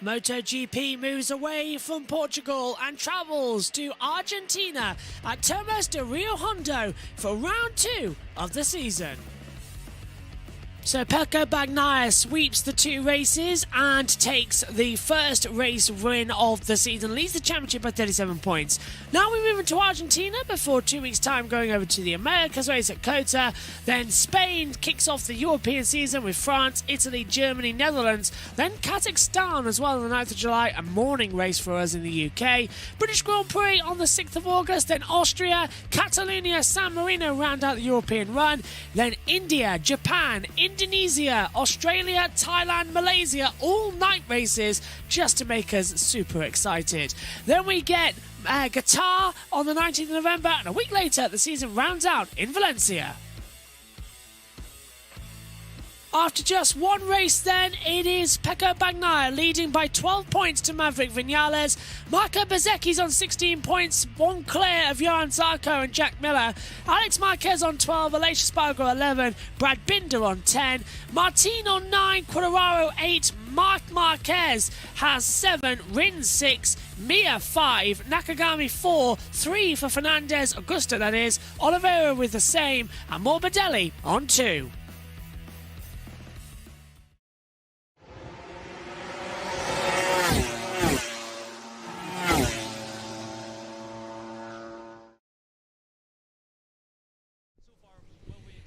MotoGP moves away from Portugal and travels to Argentina at Termas de Rio Hondo for round 2 of the season. So Pecco Bagnaia sweeps the 2 races and takes the first race win of the season, leads the championship by 37 points. Now we move into Argentina before 2 weeks' time going over to the Americas race at Cota. Then Spain kicks off the European season with France, Italy, Germany, Netherlands. Then Kazakhstan as well on the 9th of July, a morning race for us in the UK. British Grand Prix on the 6th of August, then Austria, Catalonia, San Marino round out the European run. Then India, Japan, Indonesia, Australia, Thailand, Malaysia, all night races just to make us super excited. Then we get Qatar on the 19th of November, and a week later the season rounds out in Valencia. After just 1 race then, it is Pecco Bagnaia leading by 12 points to Maverick Viñales. Marco Bezzecchi's on 16 points, 1 clear of Johan Zarco and Jack Miller. Alex Marquez on 12, Aleix Espargaro 11, Brad Binder on 10, Martin on 9, Quartararo 8, Marc Marquez has 7, Rins 6, Mia 5, Nakagami 4, 3 for Fernandez, Augusta that is, Oliveira with the same, and Morbidelli on 2.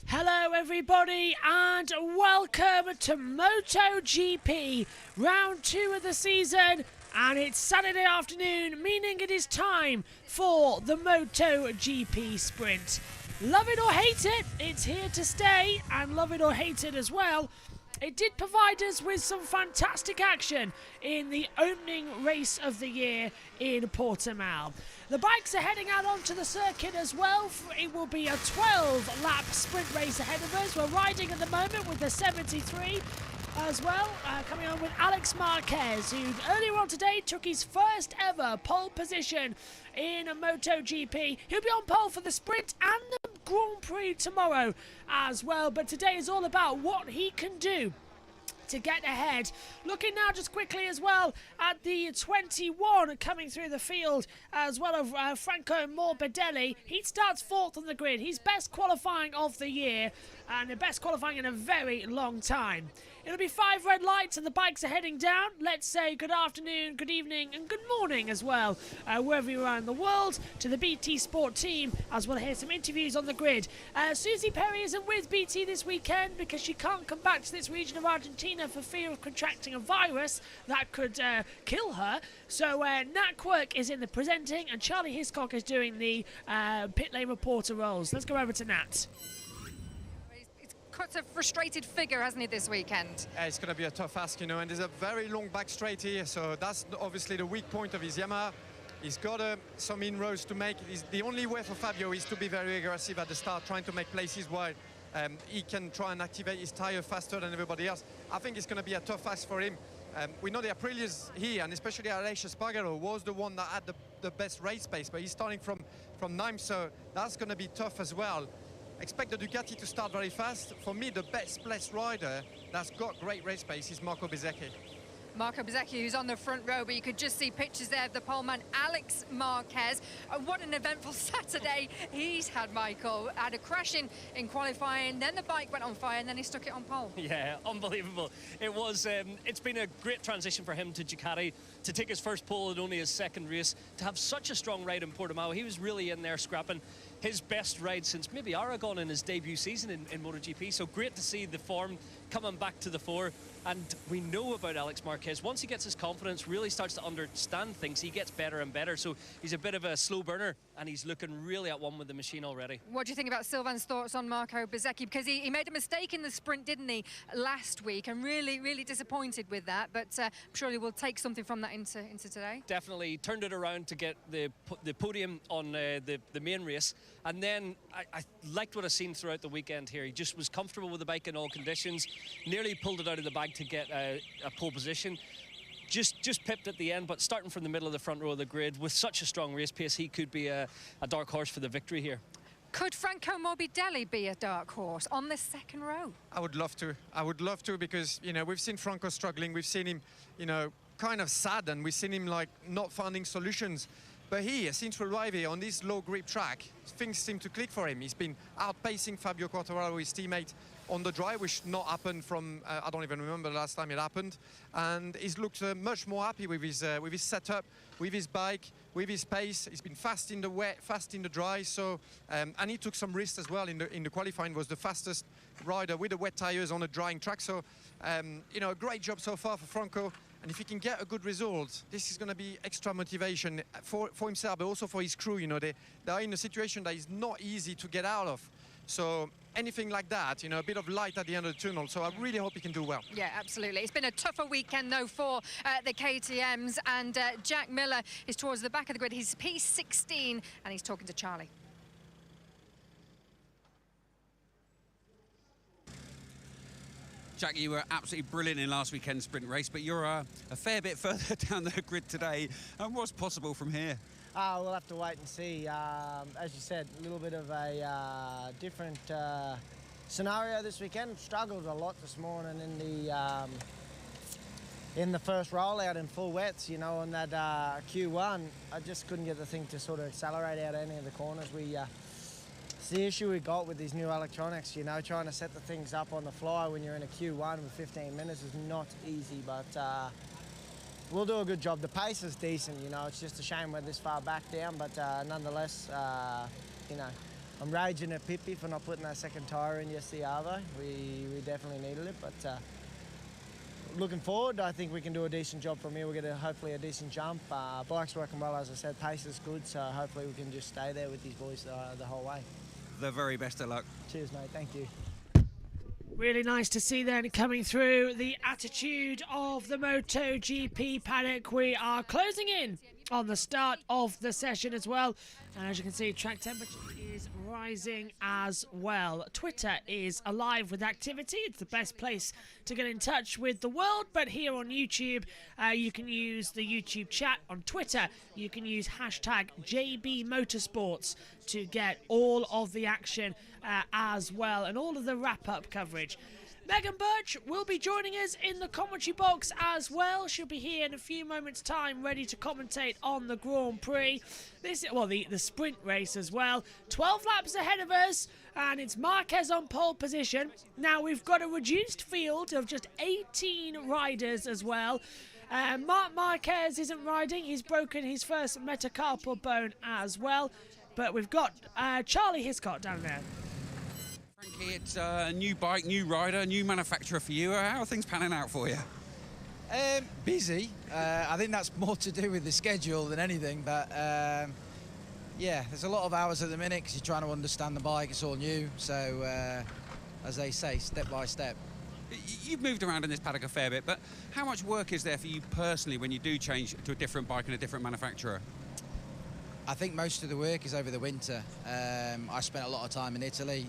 Hello everybody and welcome to MotoGP round 2 of the season, and it's Saturday afternoon, meaning it is time for the MotoGP sprint. Love it or hate it, it's here to stay, and love it or hate it as well, it did provide us with some fantastic action in the opening race of the year in Portimao. The bikes are heading out onto the circuit as well. It will be a 12-lap sprint race ahead of us. We're riding at the moment with the 73 as well, coming on with Alex Marquez, who earlier on today took his first ever pole position in a MotoGP. He'll be on pole for the sprint and the Grand Prix tomorrow as well, but today is all about what he can do to get ahead. Looking now just quickly as well at the 21 coming through the field as well of Franco Morbidelli. He starts 4th on the grid. He's best qualifying of the year and the best qualifying in a very long time. It'll be 5 red lights and the bikes are heading down. Let's say good afternoon, good evening and good morning as well, wherever you are in the world, to the BT Sport team, as we'll hear some interviews on the grid. Susie Perry isn't with BT this weekend because she can't come back to this region of Argentina for fear of contracting a virus that could kill her. So Nat Quirk is in the presenting and Charlie Hiscock is doing the pit lane reporter roles. Let's go over to Nat. Cut a frustrated figure, hasn't he, this weekend? It's going to be a tough ask, you know, and there's a very long back straight here, so that's obviously the weak point of his Yamaha. He's got some inroads to make. The only way for Fabio is to be very aggressive at the start, trying to make places wide. He can try and activate his tyre faster than everybody else. I think it's going to be a tough ask for him. We know the Aprilia's here, and especially Aleix Espargaro was the one that had the best race pace, but he's starting from 9th, so that's going to be tough as well. Expect the Ducati to start very fast. For me, the best placed rider that's got great race pace is Marco Bezzecchi. Marco Bezzecchi, who's on the front row, but you could just see pictures there of the poleman Alex Marquez. What an eventful Saturday he's had, Michael. Had a crash in qualifying, then the bike went on fire, and then he stuck it on pole. Yeah, unbelievable. It was. It's been a great transition for him to Ducati, to take his first pole in only his 2nd race, to have such a strong ride in Portimao. He was really in there scrapping. His best ride since maybe Aragon in his debut season in MotoGP. So great to see the form coming back to the fore. And we know about Alex Marquez. Once he gets his confidence, really starts to understand things, he gets better and better. So he's a bit of a slow burner, and he's looking really at one with the machine already. What do you think about Sylvain's thoughts on Marco Bezzecchi? Because he made a mistake in the sprint, didn't he, last week, and really disappointed with that. But I'm sure he will take something from that into today. Definitely turned it around to get the podium on the main race. And then I liked what I've seen throughout the weekend here. He just was comfortable with the bike in all conditions, nearly pulled it out of the bag to get a pole position. Just pipped at the end, but starting from the middle of the front row of the grid with such a strong race pace, he could be a dark horse for the victory here. Could Franco Morbidelli be a dark horse on the 2nd row? I would love to. I would love to, because, you know, we've seen Franco struggling. We've seen him, you know, kind of sad, and we've seen him like not finding solutions. But here, since we arrived here on this low grip track, things seem to click for him. He's been outpacing Fabio Quartararo, his teammate, on the dry, which not happened from, I don't even remember the last time it happened. And he's looked much more happy with his setup, with his bike, with his pace. He's been fast in the wet, fast in the dry. So, and he took some risks as well in the qualifying. Was the fastest rider with the wet tires on a drying track. So, you know, a great job so far for Franco. And if he can get a good result, this is going to be extra motivation for himself, but also for his crew. You know, they are in a situation that is not easy to get out of. So anything like that, you know, a bit of light at the end of the tunnel. So I really hope he can do well. Yeah, absolutely. It's been a tougher weekend, though, for the KTMs. And Jack Miller is towards the back of the grid. He's P16, and he's talking to Charlie. Jack, you were absolutely brilliant in last weekend's sprint race, but you're a fair bit further down the grid today. And what's possible from here? We'll have to wait and see. As you said, a little bit of a different scenario this weekend. Struggled a lot this morning in the first rollout in full wets, you know, on that Q1. I just couldn't get the thing to sort of accelerate out any of the corners. It's the issue we got with these new electronics, you know, trying to set the things up on the fly when you're in a Q1 with 15 minutes is not easy, but we'll do a good job. The pace is decent, you know, it's just a shame we're this far back down, but nonetheless, you know, I'm raging at Pippi for not putting that second tyre in yesterday, Arvo. We definitely needed it, but looking forward, I think we can do a decent job from here. We'll get hopefully a decent jump. Bike's working well, as I said, pace is good, so hopefully we can just stay there with these boys the whole way. The very best of luck. Cheers, mate. Thank you. Really nice to see then coming through the attitude of the MotoGP paddock. We are closing in on the start of the session as well. And as you can see, track temperature is rising as well. Twitter is alive with activity. It's the best place to get in touch with the world. But here on YouTube, you can use the YouTube chat. On Twitter, you can use hashtag JB Motorsports to get all of the action as well, and all of the wrap-up coverage. Megan Birch will be joining us in the commentary box as well. She'll be here in a few moments' time, ready to commentate on the Grand Prix. The sprint race as well. 12 laps ahead of us, and it's Marquez on pole position. Now we've got a reduced field of just 18 riders as well. Marc Marquez isn't riding. He's broken his first metacarpal bone as well. But we've got Charlie Hiscott down there. Frankie, it's a new bike, new rider, new manufacturer for you. How are things panning out for you? Busy. I think that's more to do with the schedule than anything, but yeah, there's a lot of hours at the minute because you're trying to understand the bike. It's all new, so as they say, step by step. You've moved around in this paddock a fair bit, but how much work is there for you personally when you do change to a different bike and a different manufacturer? I think most of the work is over the winter. I spent a lot of time in Italy.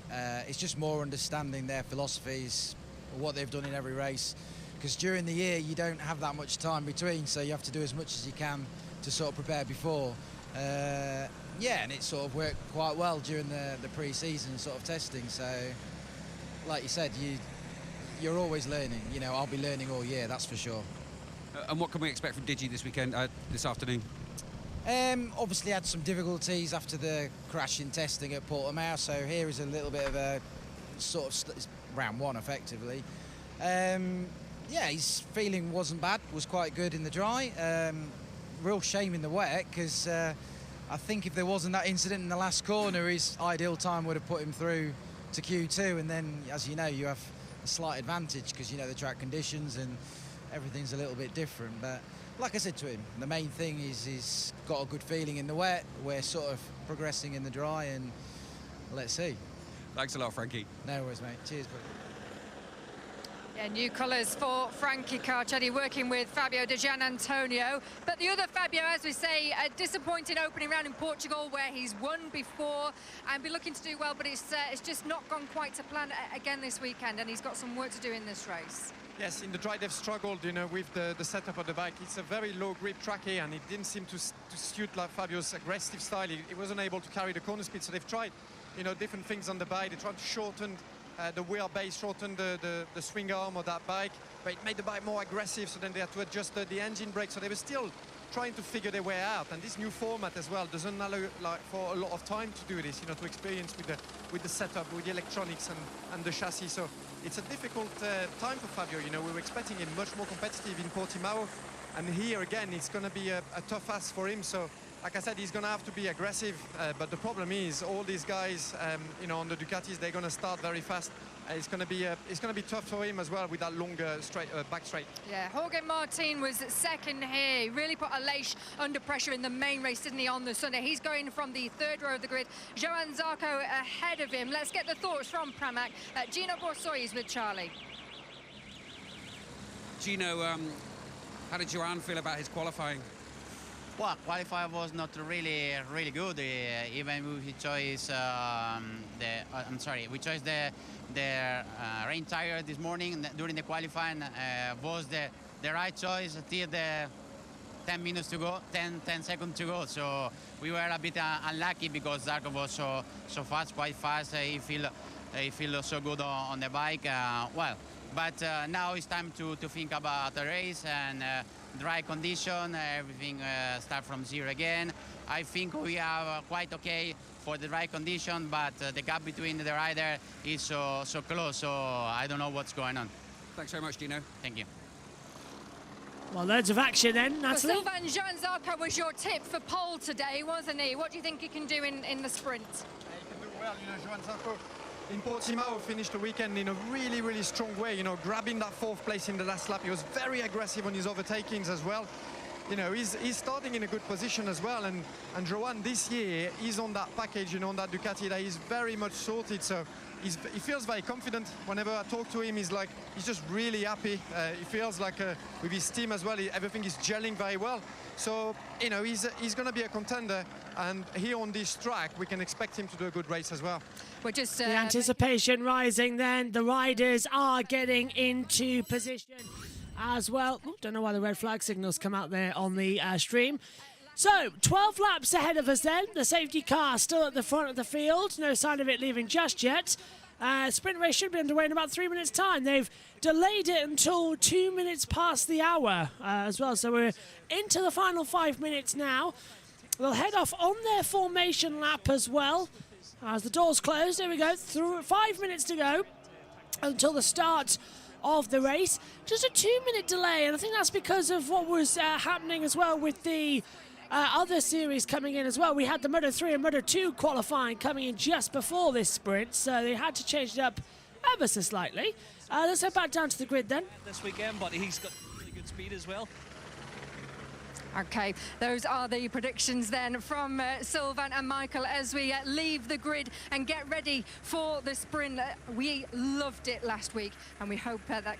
It's just more understanding their philosophies, what they've done in every race. Because during the year, you don't have that much time between, so you have to do as much as you can to sort of prepare before. Yeah, and it sort of worked quite well during the pre-season sort of testing. So, like you said, you're always learning. You know, I'll be learning all year, that's for sure. And what can we expect from Digi this weekend, this afternoon? Obviously had some difficulties after the crash in testing at Portimao, so here is a little bit of a sort of round one effectively. Yeah, his feeling wasn't bad, was quite good in the dry. Real shame in the wet because I think if there wasn't that incident in the last corner, his ideal time would have put him through to Q2, and then, as you know, you have a slight advantage because you know the track conditions and everything's a little bit different. But like I said to him, the main thing is he's got a good feeling in the wet. We're sort of progressing in the dry, and let's see. Thanks a lot, Frankie. No worries, mate. Cheers, buddy. Yeah, new colours for Frankie Carcetti, working with Fabio Di Gianantonio. But the other Fabio, as we say, a disappointing opening round in Portugal where he's won before and be looking to do well, but it's just not gone quite to plan again this weekend, and he's got some work to do in this race. Yes, in the dry they've struggled, you know, with the setup of the bike. It's a very low grip track here, and it didn't seem to suit like Fabio's aggressive style. He wasn't able to carry the corner speed, so they've tried, you know, different things on the bike. They tried to shorten the wheelbase, shorten the swing arm of that bike. but it made the bike more aggressive, so then they had to adjust the engine brake, so they were still trying to figure their way out. And this new format as well doesn't allow for a lot of time to do this, to experience with the setup, with the electronics and the chassis. So it's a difficult time for Fabio. We were expecting him much more competitive in Portimao, and here again it's going to be a tough ask for him. So like I said, he's going to have to be aggressive, but the problem is all these guys on the Ducatis, they're going to start very fast. It's going to be tough for him as well with that longer back straight. Yeah, Jorge Martin was second here. He really put Aleix under pressure in the main race, didn't he, on the Sunday? He's going from the third row of the grid. Johan Zarco ahead of him. Let's get the thoughts from Pramac. Gino Borsoy is with Charlie. Gino, how did Johan feel about his qualifying? Well, qualify was not really good. Even we chose we chose the rain tire this morning during the qualifying. Was the right choice till the 10 minutes to go, 10 seconds to go. So we were a bit unlucky because Zarco was so fast, quite fast. He feel so good on the bike. But now it's time to think about the race and dry condition, everything start from zero again. I think we are quite okay for the dry condition, but the gap between the rider is so close, so I don't know what's going on. Thanks very much, Gino. Thank you. Well, loads of action then, Natalie. Well, Sylvain, Johan Zarco was your tip for pole today, wasn't he? What do you think he can do in the sprint? Yeah, he can do well, Johan Zarco in Portimao finished the weekend in a really strong way, grabbing that fourth place in the last lap. He was very aggressive on his overtakings as well. He's starting in a good position as well, and Johan this year is on that package, on that Ducati that is very much sorted, so he feels very confident. Whenever I talk to him, he's just really happy. He feels like with his team as well, everything is gelling very well. So, he's going to be a contender, and here on this track, we can expect him to do a good race as well. We're just the anticipation rising then. The riders are getting into position as well. Ooh, don't know why the red flag signals come out there on the stream. So, 12 laps ahead of us then. The safety car still at the front of the field. No sign of it leaving just yet. Sprint race should be underway in about 3 minutes' time. They've delayed it until 2 minutes past the hour as well. So we're into the final 5 minutes now. They'll head off on their formation lap as well. As the doors close, there we go. 5 minutes to go until the start of the race. Just a 2-minute delay, and I think that's because of what was happening as well with the other series coming in as well. We had the Moto3 and Moto2 qualifying coming in just before this sprint, so they had to change it up ever so slightly. Let's head back down to the grid then. This weekend, but he's got really good speed as well. Okay, those are the predictions then from Sylvain and Michael as we leave the grid and get ready for the sprint. We loved it last week, and we hope that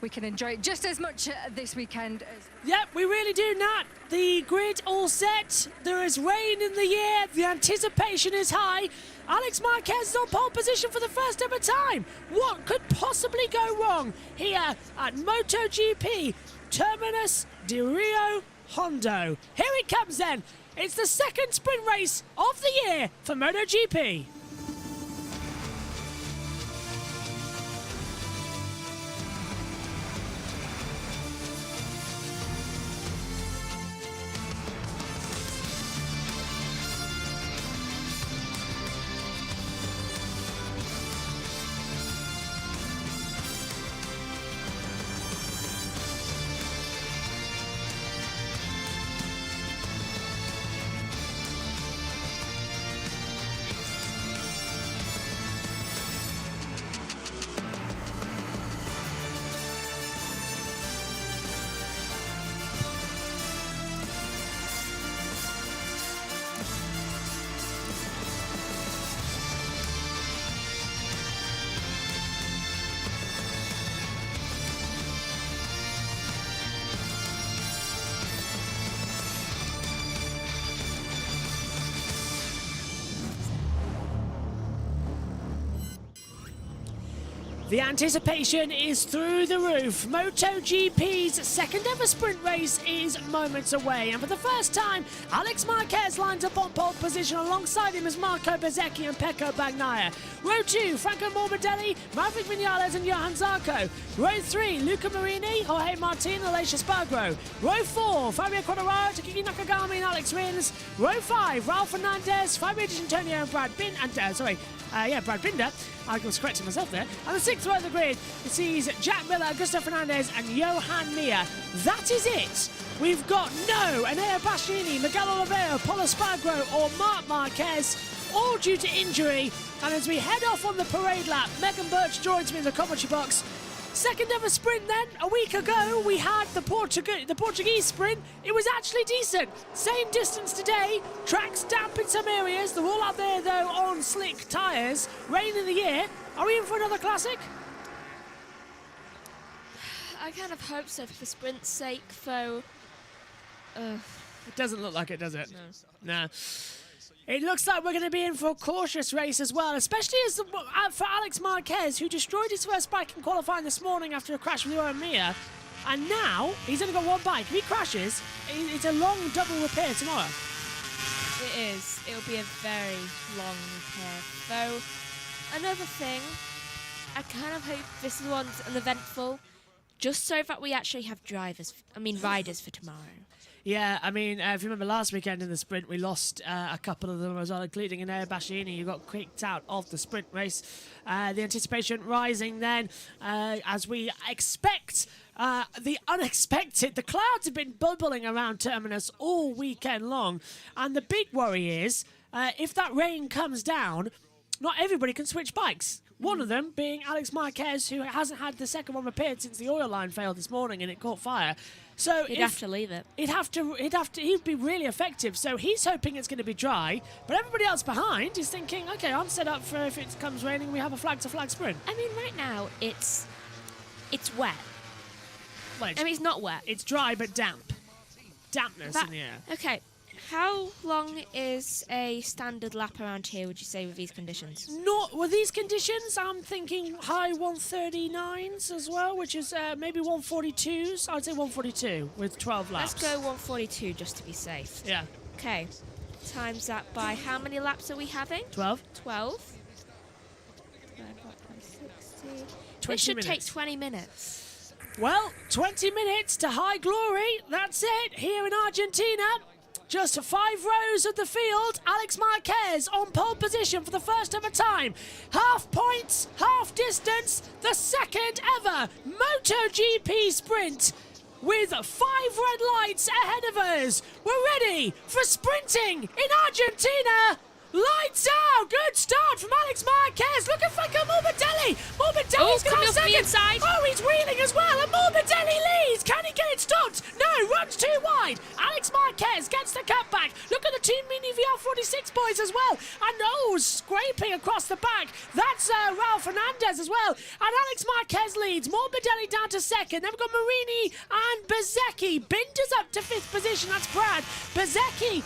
we can enjoy it just as much this weekend. Yep, we really do, Nat. The grid all set. There is rain in the air. The anticipation is high. Alex Marquez is on pole position for the first ever time. What could possibly go wrong here at MotoGP Terminus de Rio Hondo? Here it comes then. It's the second sprint race of the year for MotoGP. The anticipation is through the roof. MotoGP's second ever sprint race is moments away, and for the first time, Alex Marquez lines up on pole position. Alongside him is Marco Bezzecchi and Pecco Bagnaia. Row 2, Franco Morbidelli, Maverick Vinales and Johan Zarco. Row 3, Luca Marini, Jorge Martin and Aleix Espargaro. Row 4, Fabio Quartararo, Takiki Nakagami and Alex Rins. Row 5, Raul Fernandez, Fabio Di Antonio and Brad Binder. I was correcting myself there. And the sixth row of the grid sees Jack Miller, Augusto Fernandez and Johan Mir. That is it. We've got no Enea Bastianini, Miguel Oliveira, Paulo Espargaro or Marc Marquez, all due to injury. And as we head off on the parade lap, Megan Birch joins me in the commentary box. Second ever sprint then. A week ago we had the Portuguese sprint. It was actually decent. Same distance today. Tracks damp in some areas. They're all out there though on slick tyres. Rain in the year. Are we in for another classic? I kind of hope so for the sprint's sake, though. It doesn't look like it, does it? No. It looks like we're going to be in for a cautious race as well, especially for Alex Marquez, who destroyed his first bike in qualifying this morning after a crash with Johan Mir. And now, he's only got one bike. If he crashes, it's a long double repair tomorrow. It is. It'll be a very long repair. Though, another thing, I kind of hope this one's an eventful, just so that we actually have riders for tomorrow. Yeah, I mean, if you remember last weekend in the sprint, we lost a couple of them as well, including Enea Bastianini, who got kicked out of the sprint race. The anticipation rising then as we expect the unexpected. The clouds have been bubbling around Terminus all weekend long. And the big worry is, if that rain comes down, not everybody can switch bikes. One of them being Alex Marquez, who hasn't had the second one repaired since the oil line failed this morning and it caught fire. So he'd have to leave it. He'd be really effective. So he's hoping it's going to be dry, but everybody else behind is thinking, okay, I'm set up for if it comes raining, we have a flag-to-flag sprint. I mean, right now it's wet. Well, it's not wet. It's dry but damp. Dampness in the air. Okay. How long is a standard lap around here, would you say, with these conditions? With these conditions, I'm thinking high 139s as well, which is maybe 142s. I'd say 142 with 12 laps. Let's go 142 just to be safe. Yeah. Okay. Times that by how many laps are we having? 12. 12. It should take 20 minutes. Well, 20 minutes to high glory. That's it here in Argentina. Just 5 rows of the field. Alex Marquez on pole position for the first ever time. Half points, half distance. The second ever MotoGP sprint with 5 red lights ahead of us. We're ready for sprinting in Argentina. Lights out! Good start from Alex Marquez. Look at Franco Morbidelli. Morbidelli's got second. Inside. Oh, he's wheeling as well. And Morbidelli leads. Can he get it stopped? No, runs too wide. Alex Marquez gets the cut back. Look at the Team Mini VR46 boys as well. And scraping across the back. That's Raul Fernandez as well. And Alex Marquez leads. Morbidelli down to second. Then we've got Marini and Bezzecchi. Binder's up to 5th position. That's Brad. Bezzecchi.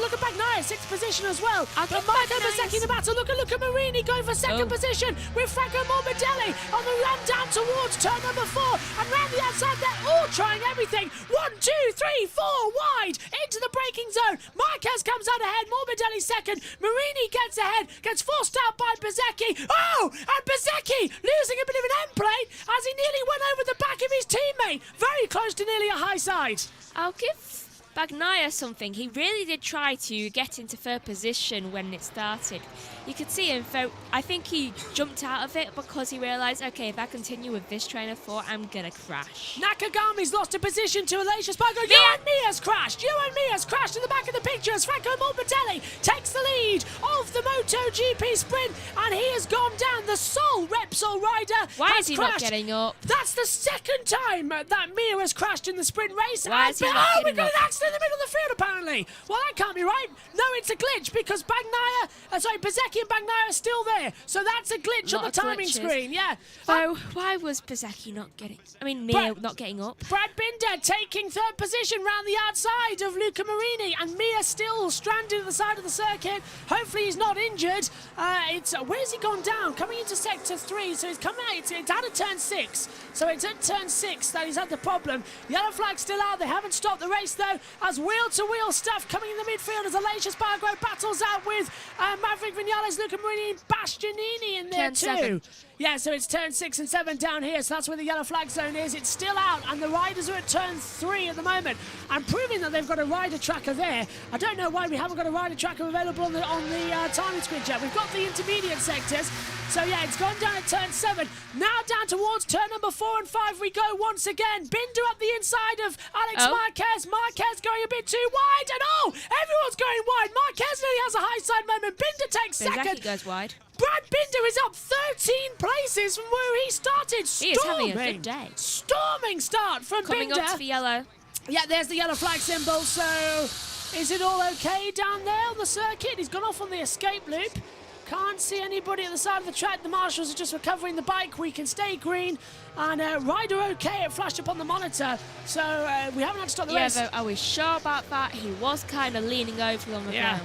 Look at Bagnaia, 6th position as well. But Marco Bezzecchi in the battle. Look at Marini going for 2nd position with Franco Morbidelli on the run down towards turn number 4. And round the outside, they're all trying everything. 1, 2, 3, 4 wide into the braking zone. Marquez comes out ahead. Morbidelli second. Marini gets ahead. Gets forced out by Bezzecchi. Oh! And Bezzecchi losing a bit of an end plate as he nearly went over the back of his teammate. Very close to nearly a high side. I'll give Bagnaia something. He really did try to get into 3rd position when it started. You could see him, though, I think he jumped out of it because he realised, okay, if I continue with this train of thought, I'm going to crash. Nakagami's lost a position to Aleix Espargaro. Johan Mir's crashed. Johan Mir's crashed in the back of the picture as Franco Morbidelli takes the lead of the MotoGP sprint, and he has gone down. The sole Repsol rider Why has is he crashed. not getting up? That's the second time that Mir has crashed in the sprint race. Why is he not we've getting got up? an accident in the middle of the field, apparently. definitely. Well, that can't be right. No, it's a glitch because Bezzecchi and Bagnaia are still there. So that's a glitch on the timing screen. Yeah. So why was Bezzecchi not getting... Mir not getting up? Brad Binder taking third position round the outside of Luca Marini, and Mir still stranded at the side of the circuit. Hopefully he's not injured. Where's he gone down? Coming into sector 3, so he's coming out. It's out of turn 6. So it's at turn 6 that he's had the problem. Yellow flag's still out. They haven't stopped the race though, as wheel-to-wheel stuff coming in the midfield as Aleix Espargaro battles out with Maverick Vinales, Luca Marini, and Bastianini in there Turn too. 7. Yeah, so it's turn 6 and 7 down here, so that's where the yellow flag zone is. It's still out, and the riders are at turn 3 at the moment. I'm proving that they've got a rider tracker there. I don't know why we haven't got a rider tracker available on the timing screen yet. We've got the intermediate sectors. So yeah, it's gone down at turn 7. Now down towards turn number 4 and 5 we go once again. Binder up the inside of Alex Marquez. Marquez going a bit too wide, and everyone's going wide. Marquez nearly has a high side moment. Binder takes second. Bezzecchi goes wide. Brad Binder is up 13 places from where he started. He is having a good day. Storming start from Coming Binder. up to the yellow. Yeah, there's the yellow flag symbol. So is it all okay down there on the circuit? He's gone off on the escape loop. Can't see anybody at the side of the track. The marshals are just recovering the bike. We can stay green. And rider okay, it flashed up on the monitor. So we haven't had to stop the race. Yeah, I was sure about that. He was kind of leaning over on the ground.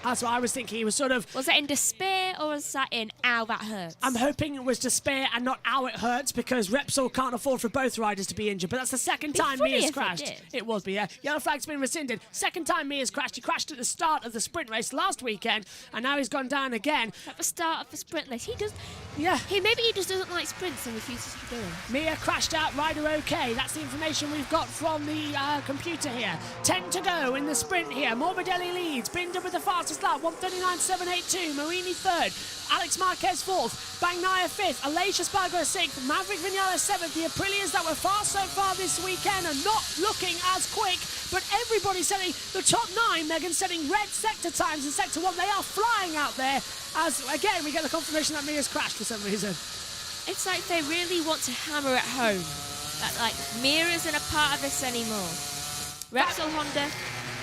That's what I was thinking. He was sort of... Was that in despair or was that in ow, that hurts? I'm hoping it was despair and not ow, it hurts, because Repsol can't afford for both riders to be injured. But that's the second time Mia's crashed. It would be, yeah. Yellow flag's been rescinded. Second time Mia's crashed. He crashed at the start of the sprint race last weekend, and now he's gone down again. At the start of the sprint race. He does... Yeah. Maybe he just doesn't like sprints and refuses to do them. Mia crashed out, rider okay. That's the information we've got from the computer here. 10 to go in the sprint here. Morbidelli leads. Binder with the fastest lap. 1:39.782. Marini third. Alex Marquez fourth. Bagnaia fifth. Aleix Espargaro sixth. Maverick Vinales seventh. The Aprilias that were fast so far this weekend are not looking as quick, but everybody's setting the top 9. Megan setting red sector times in sector 1. They are flying out there. As again, we get the confirmation that Mia's crashed for some reason. It's like they really want to hammer at home that like Mir isn't a part of this anymore. Repsol Honda,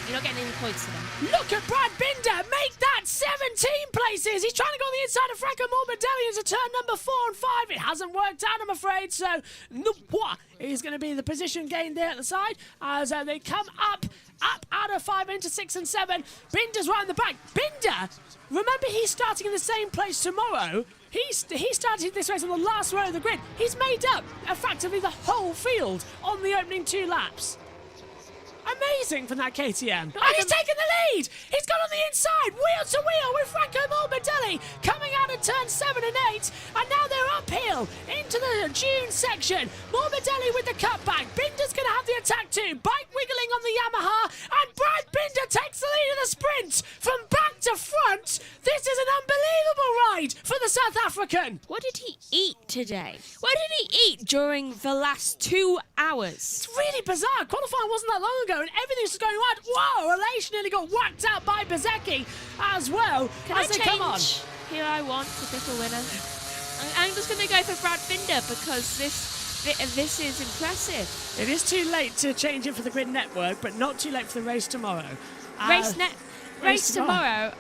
you're not getting any points to them. Look at Brad Binder make that 17 places. He's trying to go on the inside of Franco Morbidelli into turn number 4 and 5. It hasn't worked out, I'm afraid. So is going to be the position gain there at the side as they come up out of 5 into 6 and 7. Binder's right in the back. Binder, remember he's starting in the same place tomorrow. He started this race on the last row of the grid. He's made up effectively the whole field on the opening 2 laps. Amazing from that KTM. And he's taken the lead. He's gone on the inside, wheel to wheel with Franco Morbidelli coming out of turn 7 and 8. And now they're uphill into the June section. Morbidelli with the cutback. Binder's going to have the attack too. Bike wiggling on the Yamaha. And Brad Binder takes the lead of the sprint from back to front. This is an unbelievable ride for the South African. What did he eat today? What did he eat during the last 2 hours? It's really bizarre. Qualifying wasn't that long ago and everything's just going right. Whoa, Aleix nearly got whacked out by Bezzecchi as well. Can I change? Here I want to pick a winner. I'm just going to go for Brad Binder because this is impressive. It is too late to change it for the Grid Network, but not too late for the race tomorrow. Race tomorrow,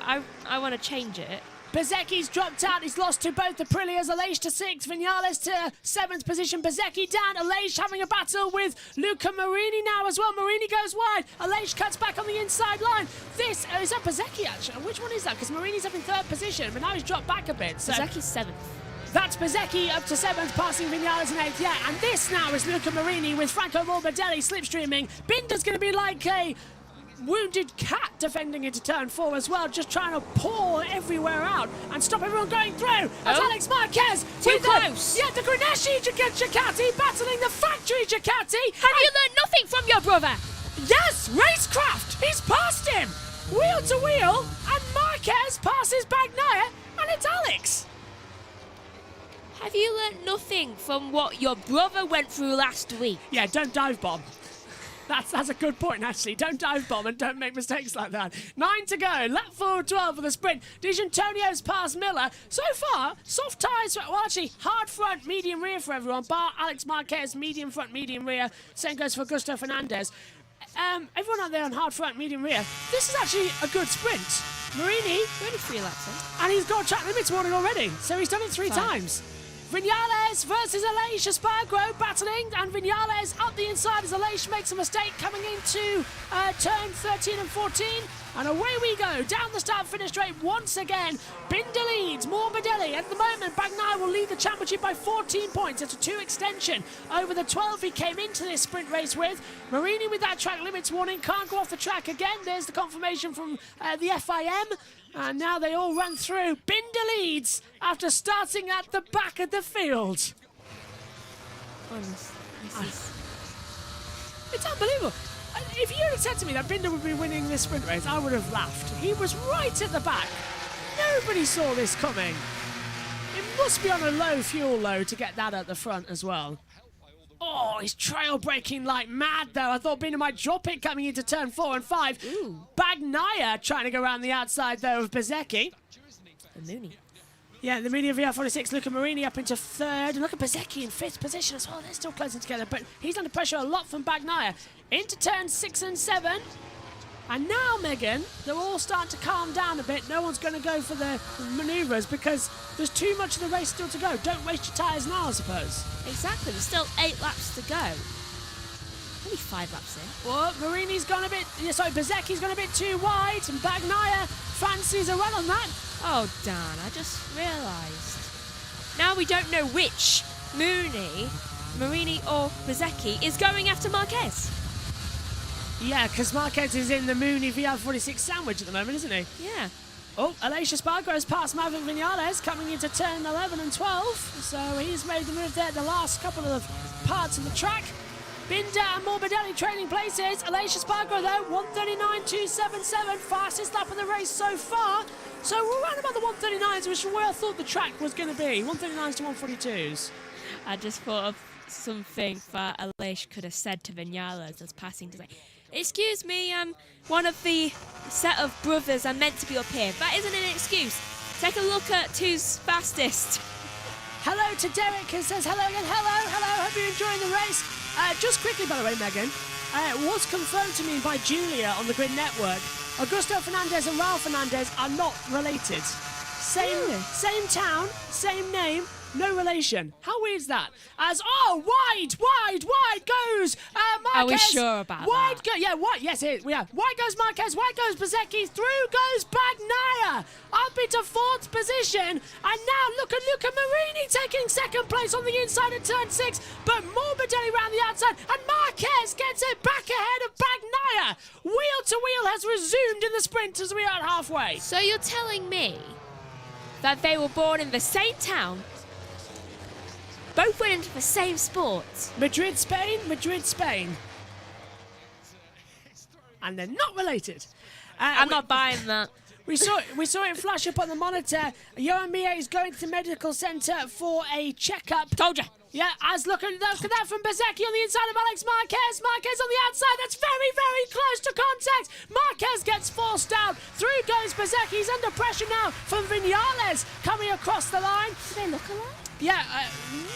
I want to change it. Bezzecchi's dropped out. He's lost to both the Aprilias. Aleix to 6th, Vinales to 7th position. Bezzecchi down. Aleix having a battle with Luca Marini now as well. Marini goes wide. Aleix cuts back on the inside line. This is that Bezzecchi actually? Which one is that? Because Marini's up in 3rd position, but now he's dropped back a bit. So Bezzecchi's 7th. That's Bezzecchi up to 7th, passing Vinales in 8th. Yeah, and this now is Luca Marini with Franco Morbidelli slipstreaming. Binder's going to be like a wounded cat defending into turn 4 as well, just trying to pour everywhere out and stop everyone going through. That's Alex Marquez. Too close. The Grenache Ducati battling the factory Ducati. Have you learned nothing from your brother? Yes, racecraft. He's passed him. Wheel to wheel, and Marquez passes Bagnaia, and it's Alex. Have you learned nothing from what your brother went through last week? Yeah, don't dive bomb. That's a good point, actually. Don't dive bomb and don't make mistakes like that. 9 to go. Lap 4:12 for the sprint. D'Antonio's past Miller. So far, soft tyres. Well, actually, hard front, medium rear for everyone. Bar Alex Marquez, medium front, medium rear. Same goes for Augusto Fernandez. everyone out there on hard front, medium rear, this is actually a good sprint. Marini, Only 3 laps in. and he's got track limits warning already, so he's done it 3 times. Vinales versus Aleix Espargaro battling, and Vinales up the inside as Aleix makes a mistake coming into turn 13 and 14. And away we go, down the start-finish straight once again. Binder leads, Morbidelli. At the moment, Bagnaia will lead the championship by 14 points. It's a 2 extension over the 12 he came into this sprint race with. Marini with that track limits warning, can't go off the track again. There's the confirmation from the FIM. And now they all run through. Binder leads after starting at the back of the field. It's unbelievable. If you had said to me that Binder would be winning this sprint race, I would have laughed. He was right at the back. Nobody saw this coming. It must be on a low fuel load to get that at the front as well. Oh, he's trail braking like mad though. I thought Binder might drop it coming into turn 4 and 5. Ooh. Bagnaia trying to go around the outside though of Bezzecchi. The Mooney. Yeah, the Mooney of VR46, Luca Marini up into 3rd. And look at Bezzecchi in 5th position as well. They're still closing together, but he's under pressure a lot from Bagnaia. Into turn 6 and 7. And now, Megan, they're all starting to calm down a bit. No one's going to go for the manoeuvres because there's too much of the race still to go. Don't waste your tyres now, I suppose. Exactly, there's still 8 laps to go. Only 5 laps in. Well, Marini's gone a bit... Bezzecchi's gone a bit too wide, and Bagnaia fancies a run on that. Oh, Dan, I just realised. Now we don't know which Marini or Bezzecchi is going after Marquez. Yeah, because Marquez is in the Mooney VR46 sandwich at the moment, isn't he? Yeah. Oh, Aleix Espargaro's past Maverick Vinales coming into turn 11 and 12. So he's made the move there at the last couple of parts of the track. Binder and Morbidelli trading places. Aleix Espargaro though, 139.277, fastest lap of the race so far. So we're around about the 139s, which is where I thought the track was going to be. 139s to 142s. I just thought of something that Aleix could have said to Vinales as passing to say, "Excuse me, one of the set of brothers are meant to be up here." That isn't an excuse. Take a look at who's fastest. Hello to Derek who says hello again. Hello, hope you're enjoying the race. Just quickly, by the way, Megan, it was confirmed to me by Julia on the Grid Network. Augusto Fernandez and Raul Fernandez are not related. Same town, same name, no relation. How weird is that? Wide goes Marquez. Are we sure about wide that? Yes, it is. Yeah. Wide goes Marquez, wide goes Bezzecchi, through goes Bagnaia, up into 4th position. And now look at Luca Marini taking 2nd place on the inside of turn 6, but Morbidelli round the outside, and Marquez gets it back ahead of Bagnaia. Wheel to wheel has resumed in the sprint as we are halfway. So you're telling me that they were born in the same town, both went into the same sport? Madrid, Spain. And they're not related. I'm not buying that. We saw it flash up on the monitor. Johan Mir is going to the medical centre for a checkup. Told ya. Yeah, look at that from Bezzecchi on the inside of Alex Marquez. Marquez on the outside. That's very, very close to contact. Marquez gets forced out. Through goes Bezzecchi. He's under pressure now from Vinales coming across the line. Do they look alike? Yeah,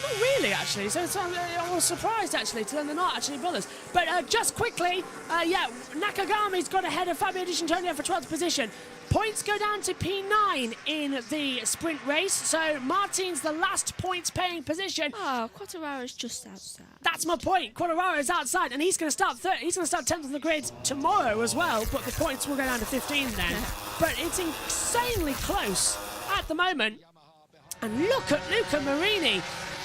not really, actually. So I was surprised, actually, to learn they're not actually brothers. But just quickly, Nakagami's got ahead of Fabio Di Antonio for 12th position. Points go down to P9 in the sprint race. So Martin's the last points-paying position. Oh, Quartararo's just outside. That's my point. Quartararo's outside, and he's going to start 3rd. He's going to start 10th on the grid tomorrow as well. But the points will go down to 15 then. But it's insanely close at the moment. And look at Luca Marini,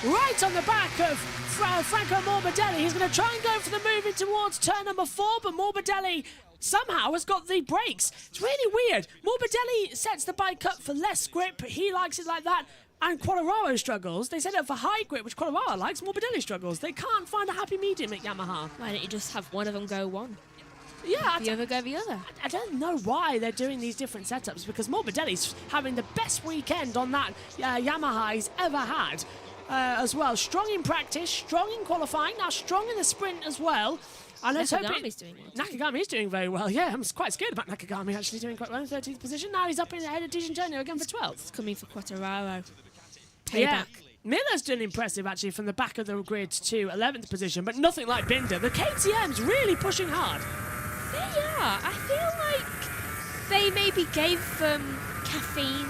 right on the back of Franco Morbidelli. He's going to try and go for the move in towards turn number 4, but Morbidelli somehow has got the brakes. It's really weird. Morbidelli sets the bike up for less grip. He likes it like that. And Quartararo struggles. They set it up for high grip, which Quartararo likes. Morbidelli struggles. They can't find a happy medium at Yamaha. Why don't you just have one of them go one? Yeah, the other go the other. I don't know why they're doing these different setups, because Morbidelli's having the best weekend on that Yamaha he's ever had as well. Strong in practice, strong in qualifying, now strong in the sprint as well. And let's hope Nakagami is doing very well. Yeah, I'm quite scared about Nakagami actually doing quite well in 13th position. Now he's up in ahead of Di Antonio again for 12th. It's coming for Quartararo. Yeah. Miller's done impressive, actually, from the back of the grid to 11th position, but nothing like Binder. The KTM's really pushing hard. They are. I feel like they maybe gave them caffeine.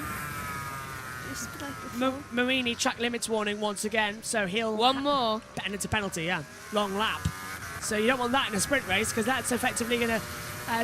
Just like before. Marini track limits warning once again, so he'll... One more. And it's a penalty, yeah. Long lap. So you don't want that in a sprint race, because that's effectively going to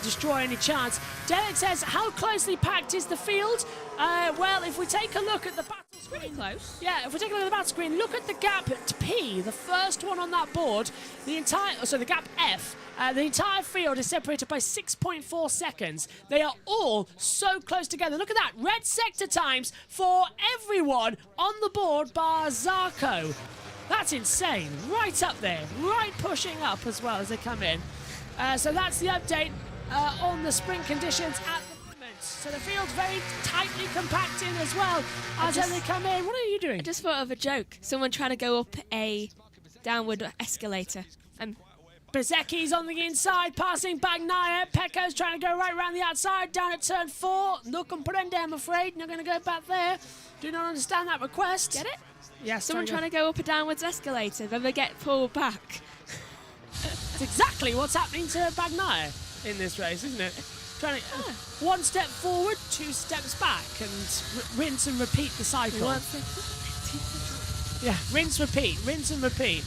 destroy any chance. Derek says, how closely packed is the field? Well, if we take a look at the battle screen... Pretty close. Yeah, if we take a look at the battle screen, look at the gap to P, the first one on that board. The gap F. The entire field is separated by 6.4 seconds. They are all so close together. Look at that. Red sector times for everyone on the board bar Zarco. That's insane. Right up there. Right pushing up as well as they come in. So that's the update on the sprint conditions at the moment. So the field's very tightly compacting as well as they come in. What are you doing? I just thought of a joke. Someone trying to go up a downward escalator. Bezecchi's on the inside, passing Bagnaia. Pecco's trying to go right around the outside, down at turn 4. No comprende, I'm afraid. Not going to go back there. Do not understand that request. Get it? Yes. Someone trying to go up a downwards escalator, then they get pulled back. It's exactly what's happening to Bagnaia in this race, isn't it? Trying to one step forward, 2 steps back, and rinse and repeat the cycle. Yeah, rinse, and repeat.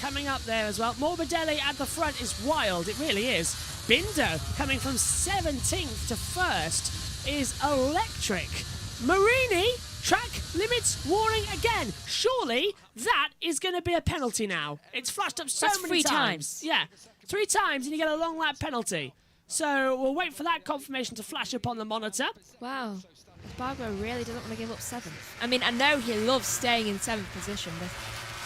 Coming up there as well. Morbidelli at the front is wild. It really is. Binder coming from 17th to 1st is electric. Marini, track limits warning again. Surely that is going to be a penalty now. It's flashed up so many times. Yeah, 3 times and you get a long lap penalty. So we'll wait for that confirmation to flash up on the monitor. Wow. Spargo really doesn't want to give up 7th. I mean, I know he loves staying in 7th position, but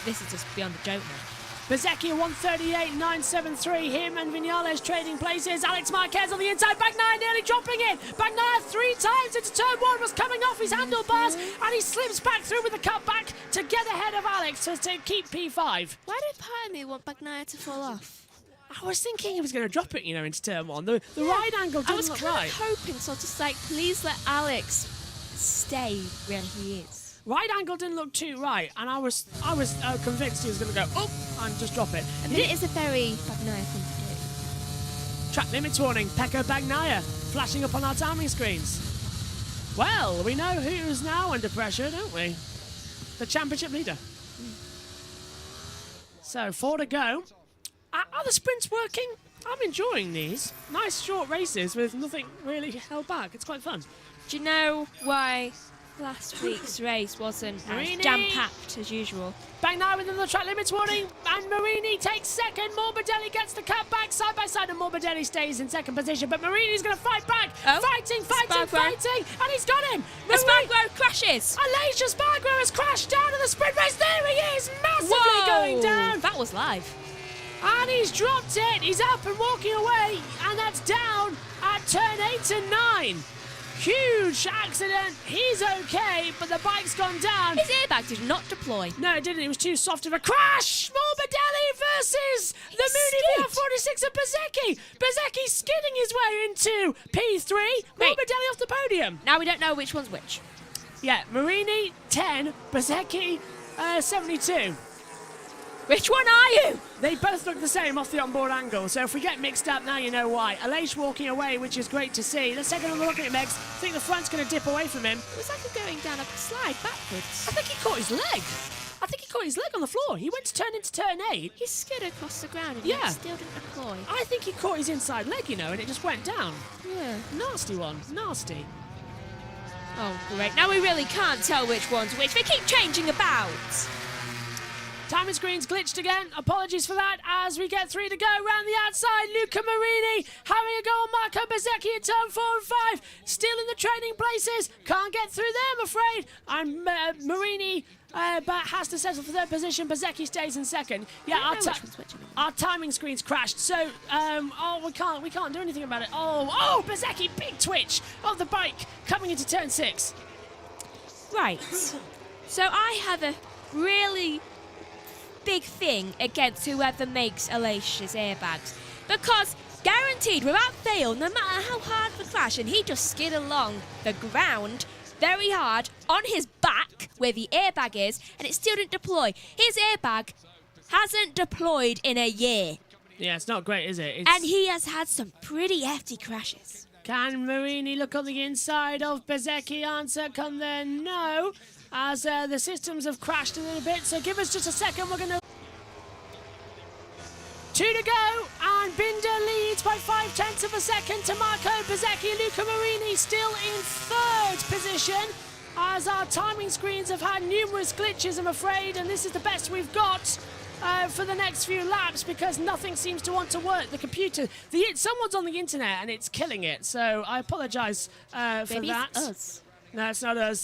this is just beyond a joke now. Bezecchi 138.973. Him and Vinales trading places. Alex Marquez on the inside. Bagnaia nearly dropping it. Bagnaia 3 times into turn 1 was coming off his handlebars and he slips back through with the cutback to get ahead of Alex to keep P5. Why did part of me want Bagnaia to fall off? I was thinking he was going to drop it, into turn 1. The ride angle didn't look right. I was kind of hoping, so just like, please let Alex stay where he is. Right angle didn't look too right, and I was convinced he was going to go up and just drop it. And it is a very Bagnaia thing to do. Track limits warning, Pecco Bagnaia, flashing up on our timing screens. Well, we know who's now under pressure, don't we? The championship leader. So, 4 to go. Are the sprints working? I'm enjoying these. Nice short races with nothing really held back. It's quite fun. Do you know why last week's race wasn't as jam-packed as usual? Bagnaia within the track limits warning, and Marini takes 2nd. Morbidelli gets the cut back side by side, and Morbidelli stays in 2nd position. But Marini's going to fight back. Fighting, and he's got him. Spargo crashes. Aleix Spargo has crashed down in the sprint race. There he is, massively going down. That was live. And he's dropped it. He's up and walking away, and that's down at turn 8 and 9. Huge accident. He's okay, but the bike's gone down. His airbag did not deploy. No, it didn't. It was too soft of a crash. Morbidelli versus the Mooney VR46 of Bezecchi. Bezecchi skidding his way into P3. Morbidelli off the podium. Now we don't know which one's which. Yeah, Marini 10, Bezecchi 72. Which one are you? They both look the same off the onboard angle, so if we get mixed up, now you know why. Aleix walking away, which is great to see. Let's take another look at it, Megs. I think the front's going to dip away from him. It was like going down a slide backwards. I think he caught his leg. I think he caught his leg on the floor. He went to turn into turn 8. He skid across the ground and it still didn't deploy. I think he caught his inside leg, and it just went down. Yeah. Nasty one. Nasty. Oh, great. Now we really can't tell which one's which. They keep changing about. Timing screen's glitched again. Apologies for that as we get 3 to go. Round the outside, Luca Marini having a go on Marco Bezecchi at turn 4 and 5. Still in the training places. Can't get through there, I'm afraid. And Marini but has to settle for 3rd position. Bezecchi stays in 2nd. Yeah, our timing screen's crashed. So, we can't do anything about it. Oh, Bezecchi, big twitch of the bike coming into turn 6. Right. So I have a really big thing against whoever makes Aleix's airbags, because guaranteed without fail, no matter how hard the crash, and he just skid along the ground very hard on his back where the airbag is, and it still didn't deploy. His airbag hasn't deployed in a year. Yeah, it's not great, is it? And he has had some pretty hefty crashes. Can Marini look on the inside of Bezzecchi? Answer come there, no. As the systems have crashed a little bit, so give us just a second. We're going to... 2 to go, and Binder leads by 0.5 of a second to Marco Bezzecchi. Luca Marini still in 3rd position, as our timing screens have had numerous glitches, I'm afraid, and this is the best we've got for the next few laps, because nothing seems to want to work. The computer, someone's on the internet and it's killing it, so I apologise for Maybe that. it's us. No, it's not us.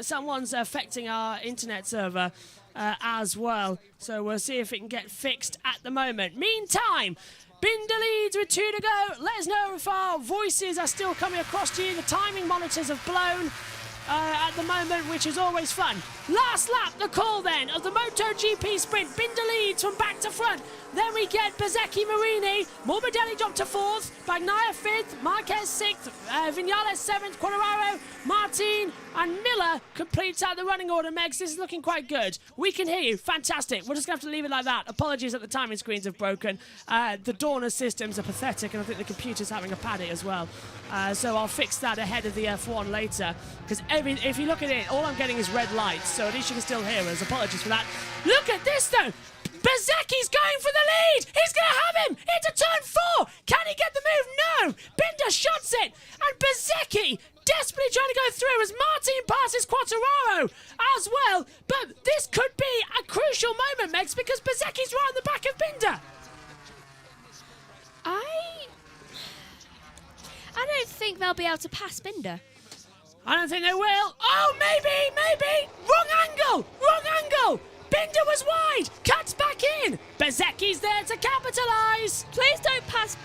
Someone's affecting our internet server as well, so we'll see if it can get fixed at the moment. Meantime, Binder leads with 2 to go. Let us know if our voices are still coming across to you. The timing monitors have blown at the moment, which is always fun. Last lap, the call then of the MotoGP sprint. Binder leads from back to front. Then we get Bezzecchi Marini. Morbidelli dropped to 4th. Bagnaia 5th. Marquez 6th. Viñales 7th. Quartararo, Martin and Miller completes out the running order. Megs, this is looking quite good. We can hear you. Fantastic. We're just going to have to leave it like that. Apologies that the timing screens have broken. The Dorner systems are pathetic, and I think the computer's having a paddy as well. So I'll fix that ahead of the F1 later. Because if you look at it, all I'm getting is red lights, so at least you can still hear us. Apologies for that. Look at this, though. Bezzecchi's going for the lead. He's going to have him into turn 4. Can he get the move? No. Binder shots it. And Bezzecchi desperately trying to go through as Martin passes Quartararo as well. But this could be a crucial moment, Megs, because Bezzecchi's right on the back of Binder. I don't think they'll be able to pass Binder. I don't think they will. Oh, maybe. Wrong angle. Binder was wide. Cuts back in. Bezzecchi's there to capitalise. Please don't pass.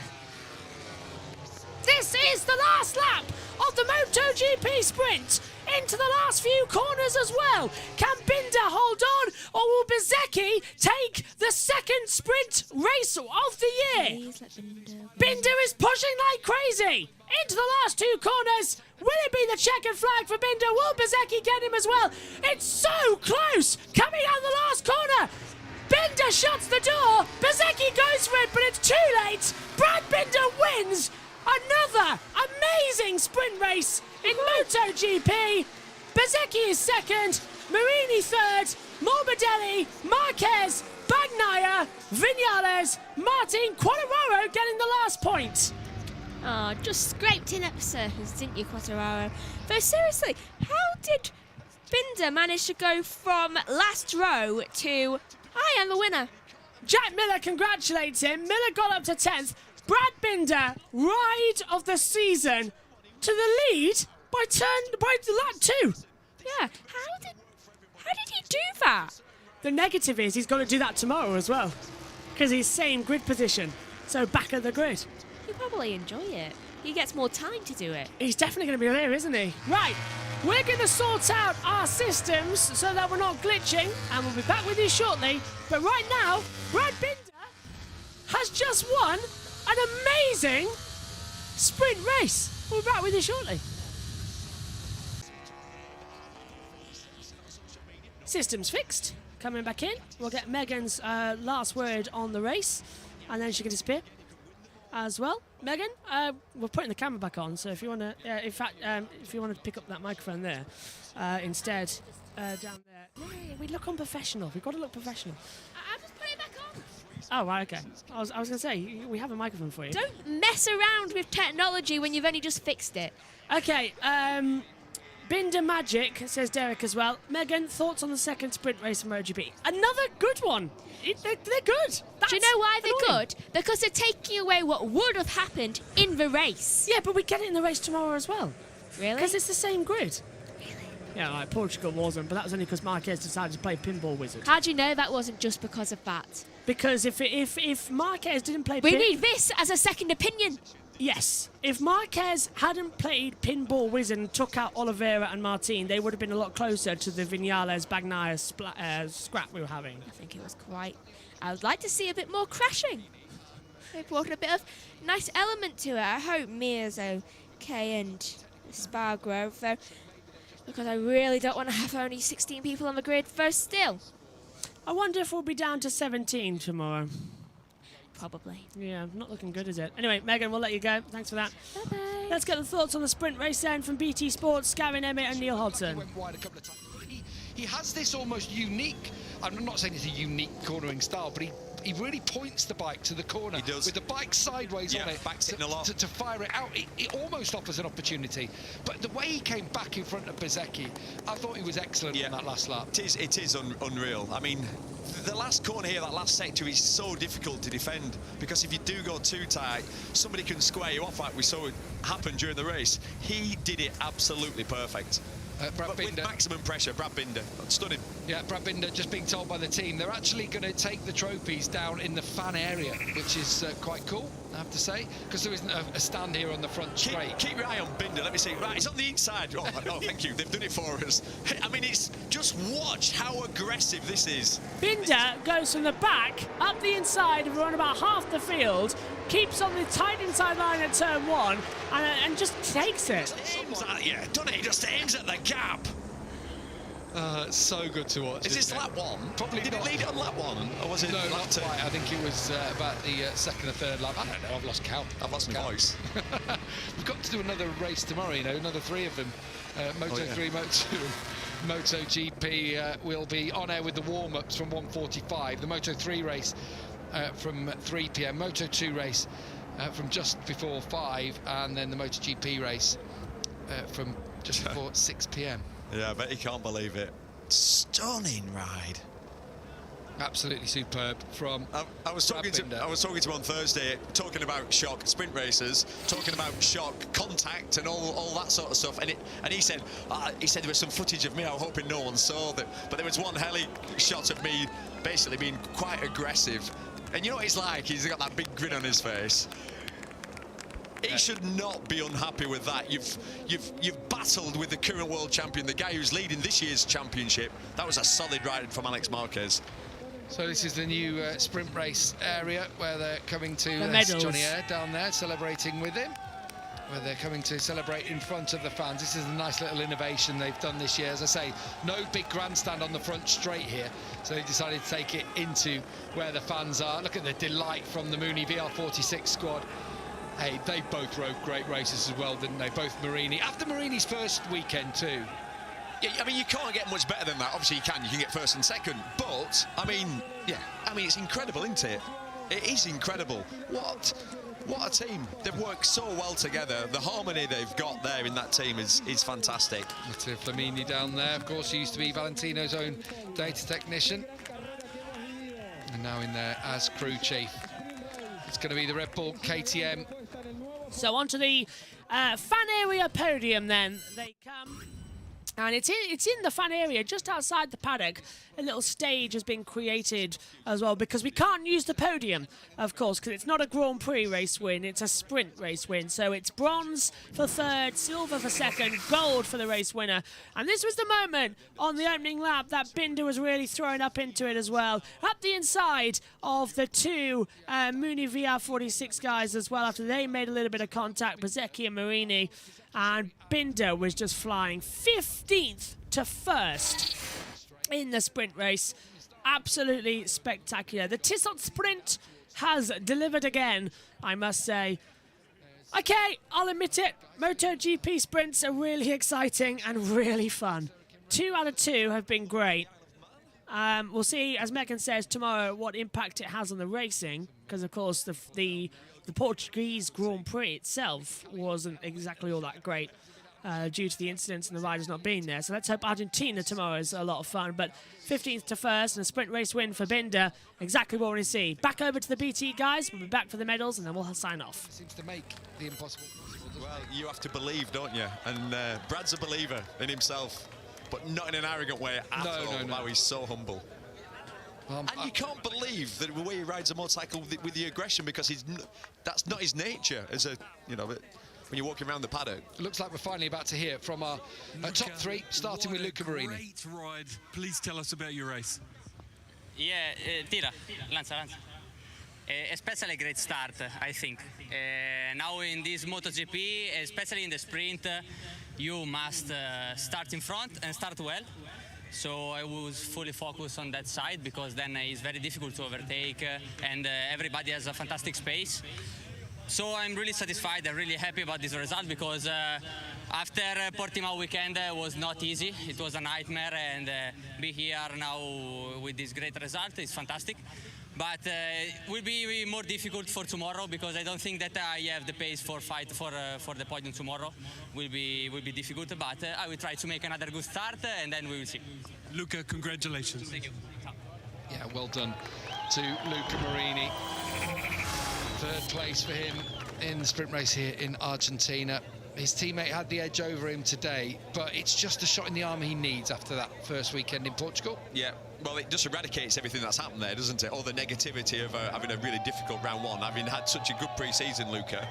This is the last lap of the MotoGP sprint. Into the last few corners as well. Can Binder hold on, or will Bezzecchi take the 2nd sprint race of the year? Please let Binder. Binder is pushing like crazy into the last 2 corners. Will it be the checkered flag for Binder? Will Bezzecchi get him as well? It's so close. Coming out the last corner. Binder shuts the door. Bezzecchi goes for it, but it's too late. Brad Binder wins another amazing sprint race in MotoGP. Bezzecchi is 2nd, Marini 3rd, Morbidelli, Marquez, Bagnaia, Viñales, Martin, Quartararo getting the last point. Oh, just scraped in at the surface, didn't you, Quartararo? Though seriously, how did Binder manage to go from last row to I am the winner? Jack Miller congratulates him. Miller got up to 10th. Brad Binder, ride of the season, to the lead by lap 2. Yeah, how did he do that? The negative is he's got to do that tomorrow as well, because he's same grid position, so back of the grid. He'll probably enjoy it. He gets more time to do it. He's definitely going to be there, isn't he? Right, we're going to sort out our systems so that we're not glitching, and we'll be back with you shortly. But right now, Brad Binder has just won an amazing sprint race. We'll be back with you shortly. Systems fixed. Coming back in. We'll get Megan's last word on the race, and then she can disappear as well. Megan, we're putting the camera back on, so if you want to, if you want to pick up that microphone there instead, down there. Yeah, we look unprofessional. We've got to look professional. I'm just putting it back on. Oh, right, okay. I was going to say, we have a microphone for you. Don't mess around with technology when you've only just fixed it. Okay, Binder Magic, says Derek as well. Megan, thoughts on the 2nd sprint race of MotoGP? Another good one. They're good. Do you know why they're annoying. good? Because they're taking away what would have happened in the race. Yeah, but we get it in the race tomorrow as well. Really? Because it's the same grid. Really? Yeah, like Portugal wasn't, but that was only because Marquez decided to play Pinball Wizard. How do you know that wasn't just because of that? Because if Marquez didn't play We need this as a second opinion. Yes. If Marquez hadn't played Pinball Wizard and took out Oliveira and Martin, they would have been a lot closer to the Viñales-Bagnaia scrap we were having. I think it was quite... I would like to see a bit more crashing. They brought a bit of nice element to it. I hope Mia's okay and Spargrove, though. because I really don't want to have only 16 people on the grid first still. I wonder if we'll be down to 17 tomorrow. Probably. Yeah, not looking good, is it? Anyway, Megan, we'll let you go. Thanks for that. Bye-bye. Let's get the thoughts on the sprint race then from BT Sports, Gavin Emmett and Neil He Hodson. went wide a couple of times. He has this almost unique, I'm not saying it's a unique cornering style, but he really points the bike to the corner. He does. With the bike sideways on it backs it in a lot. to fire it out. It almost offers an opportunity. But the way he came back in front of Bezzecchi, I thought he was excellent on that last lap. It is unreal. I mean, the last corner here, that last sector, is so difficult to defend because if you do go too tight, somebody can square you off like we saw it happen during the race. He did it absolutely perfect. Brad with Binder. maximum pressure, Brad Binder. Stunning. Yeah, Brad Binder just being told by the team they're actually going to take the trophies down in the fan area, which is quite cool, I have to say, because there isn't a stand here on the front straight. Keep your eye on Binder. Let me see. Right, he's on the inside. Oh, thank you. They've done it for us. I mean, it's just watch how aggressive this is. Binder goes from the back up the inside of around about half the field, keeps on the tight inside line at turn 1 and just takes it. Aims at you, doesn't he? Just aims at the gap. It's so good to watch. Is this lap 1? Probably Did not. it lead on lap 1? Or was it No, lap not 2? quite. I think it was about the second or third lap. I don't know, I've lost count. I've lost my voice. We've got to do another race tomorrow, you know, another 3 of them. Moto3, Moto2, MotoGP will be on air with the warm-ups from 1:45. The Moto3 race from 3 p.m. Moto2 race from just before 5, and then the MotoGP race from just before 6 p.m. Yeah, I bet you can't believe it. Stunning ride. Absolutely superb from I was talking to him on Thursday, talking about shock, sprint racers, talking about shock, contact, and all that sort of stuff. And he said there was some footage of me. I was hoping no one saw that, but there was one heli shot of me basically being quite aggressive. And you know what he's like? He's got that big grin on his face. He should not be unhappy with that. You've battled with the current world champion, the guy who's leading this year's championship. That was a solid ride from Alex Marquez. So this is the new sprint race area where they're coming to. The medals. Johnny Eyre down there celebrating with him, where they're coming to celebrate in front of the fans. This is a nice little innovation they've done this year. As I say, no big grandstand on the front straight here, so they decided to take it into where the fans are. Look at the delight from the Mooney VR46 squad. Hey, they both rode great races as well, didn't they? Both Marini. After Marini's first weekend too. Yeah, I mean, you can't get much better than that. Obviously, you can get first and second. But, I mean, it's incredible, isn't it? It is incredible. What a team. They've worked so well together. The harmony they've got there in that team is fantastic. Matteo Flamini down there, of course, he used to be Valentino's own data technician. And now in there as crew chief. It's going to be the Red Bull KTM. So onto the fan area podium then they come. And it's in the fan area, just outside the paddock. A little stage has been created as well, because we can't use the podium, of course, because it's not a Grand Prix race win, it's a sprint race win. So it's bronze for third, silver for second, gold for the race winner. And this was the moment on the opening lap that Binder was really throwing up into it as well. Up the inside of the two Mooney VR46 guys as well, after they made a little bit of contact, Bezzecchi and Marini. And Binder was just flying 15th to 1st in the sprint race. Absolutely spectacular. The Tissot sprint has delivered again, I must say. Okay, I'll admit it. MotoGP sprints are really exciting and really fun. 2 out of 2 have been great. We'll see, as Megan says, tomorrow what impact it has on the racing, because, of course, the Portuguese Grand Prix itself wasn't exactly all that great due to the incidents and the riders not being there. So let's hope Argentina tomorrow is a lot of fun. But 15th to 1st and a sprint race win for Binder, exactly what we want to see. Back over to the BT guys. We'll be back for the medals and then we'll sign off. Seems to make the impossible possible. Well, you have to believe, don't you? And Brad's a believer in himself, but not in an arrogant way at all. No. He's so humble. And you can't believe that the way he rides a motorcycle with the aggression, because that's not his nature as a, when you're walking around the paddock. Looks like we're finally about to hear from our top 3, starting with Luca Marini. Great ride. Please tell us about your race. Yeah, tira, lanza. Especially a great start, I think. Now in this MotoGP, especially in the sprint, you must start in front and start well. So I was fully focused on that side because then it's very difficult to overtake and everybody has a fantastic space. So I'm really satisfied and really happy about this result because after Portimao weekend was not easy. It was a nightmare, and be here now with this great result is fantastic. But it will be more difficult for tomorrow because I don't think that I have the pace for fight for the podium tomorrow. Will be difficult, but I will try to make another good start, and then we will see. Luca, congratulations. Thank you. Yeah, well done to Luca Marini. Third place for him in the sprint race here in Argentina. His teammate had the edge over him today, but it's just a shot in the arm he needs after that first weekend in Portugal. Yeah, well, it just eradicates everything that's happened there, doesn't it? All the negativity of having a really difficult round one, having had such a good pre-season, Luca.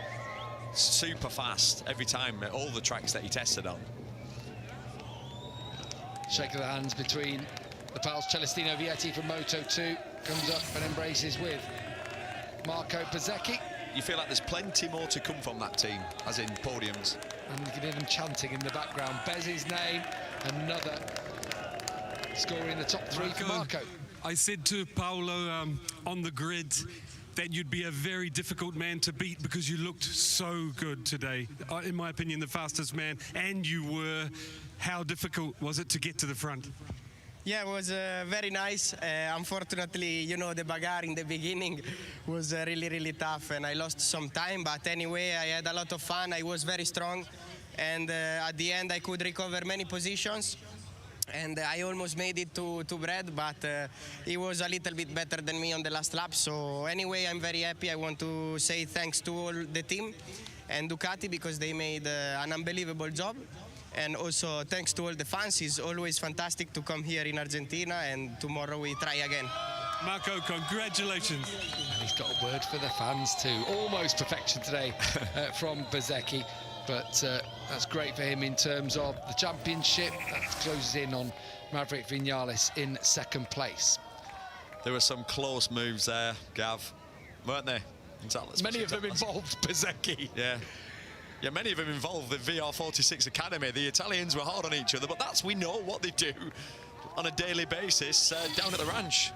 Super fast every time, all the tracks that he tested on. Shake of the hands between the pals. Celestino Vietti from Moto2 comes up and embraces with Marco Bezzecchi. You feel like there's plenty more to come from that team, as in podiums. And you can hear them chanting in the background. Bez's name, another scorer in the top three for Marco. I said to Paolo on the grid that you'd be a very difficult man to beat because you looked so good today. In my opinion, the fastest man, and you were. How difficult was it to get to the front? Yeah, it was very nice. Unfortunately, you know, the bagarre in the beginning was really, really tough, and I lost some time. But anyway, I had a lot of fun. I was very strong, and at the end, I could recover many positions. And I almost made it to Brad, but he was a little bit better than me on the last lap. So anyway, I'm very happy. I want to say thanks to all the team and Ducati because they made an unbelievable job. And also thanks to all the fans. It's always fantastic to come here in Argentina, and tomorrow we try again. Marco, congratulations. And he's got a word for the fans too. Almost perfection today from Bezzecchi, but that's great for him in terms of the championship. That closes in on Maverick Vinales in second place. There were some close moves there, Gav, weren't there? Many of them involved Bezzecchi. Yeah. Yeah, many of them involved the VR46 Academy. The Italians were hard on each other, but we know what they do on a daily basis down at the ranch.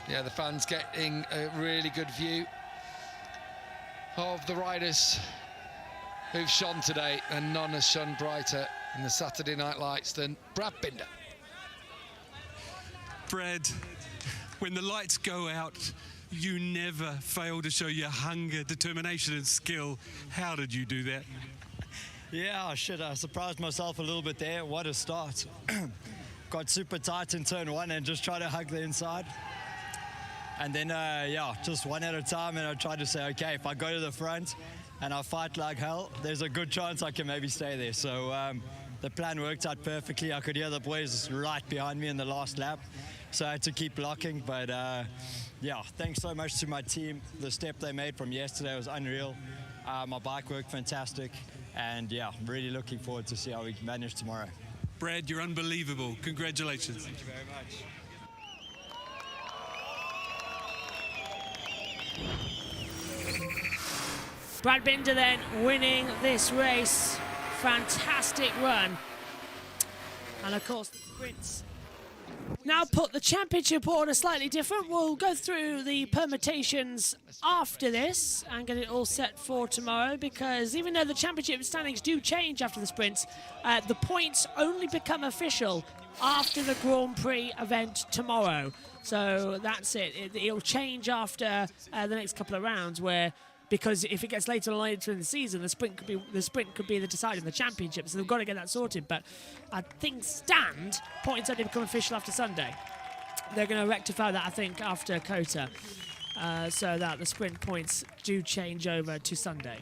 Yeah, the fans getting a really good view of the riders who've shone today, and none has shone brighter in the Saturday night lights than Brad Binder. Brad, when the lights go out, you never fail to show your hunger, determination and skill. How did you do that? Yeah, I surprised myself a little bit there. What a start. Got super tight in turn one and just tried to hug the inside. And then, yeah, just one at a time, and I tried to say, okay, if I go to the front and I fight like hell, there's a good chance I can maybe stay there. So the plan worked out perfectly. I could hear the boys right behind me in the last lap, so I had to keep blocking, but yeah, thanks so much to my team. The step they made from yesterday was unreal. My bike worked fantastic, and yeah, I'm really looking forward to see how we manage tomorrow. Brad, you're unbelievable. Congratulations. Thank you very much. Brad Binder then winning this race. Fantastic run. And of course, the sprints now put the championship order slightly different. We'll go through the permutations after this and get it all set for tomorrow, because even though the championship standings do change after the sprints, the points only become official after the Grand Prix event tomorrow. So that's it. It'll change after the next couple of rounds, because if it gets later and later in the season, the sprint could be the deciding the championship. So they've got to get that sorted. But as things stand, points only become official after Sunday. They're going to rectify that, I think, after Kota, so that the sprint points do change over to Sunday.